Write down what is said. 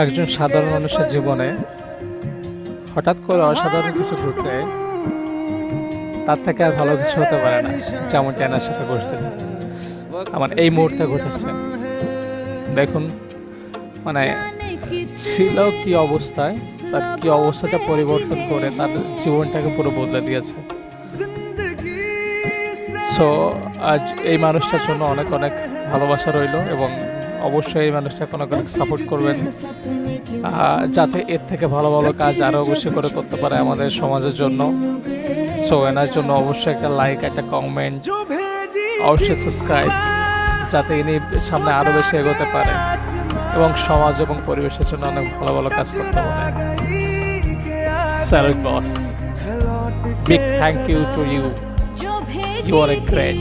একজন সাধারণ মানুষের জীবনে হঠাৎ করে অসাধারণ কিছু ঘটলে তার থেকে আর ভালো কিছু হতে পারে না, যেমনটি এনার সাথে ঘটতেছে, আমার এই মুহূর্তে ঘটেছে। দেখুন, মানে ছিল কি অবস্থায়, তার কি অবস্থাটা পরিবর্তন করে তার জীবনটাকে পুরো বদলে দিয়েছে। সো আজ এই মানুষটার জন্য অনেক অনেক ভালোবাসা রইল, এবং অবশ্যই এই মানুষটাকে অনেক অনেক সাপোর্ট করবেন, যাতে এর থেকে ভালো ভালো কাজ আরও অবশ্যই করে করতে পারে আমাদের সমাজের জন্য। সো এনার জন্য অবশ্যই একটা লাইক, একটা কমেন্ট, অবশ্যই সাবস্ক্রাইব, যাতে ইনি সামনে আরও বেশি এগোতে পারে এবং সমাজ এবং পরিবেশের জন্য অনেক ভালো ভালো কাজ করতে পারে। Salute boss, big thank you to you, you are a great.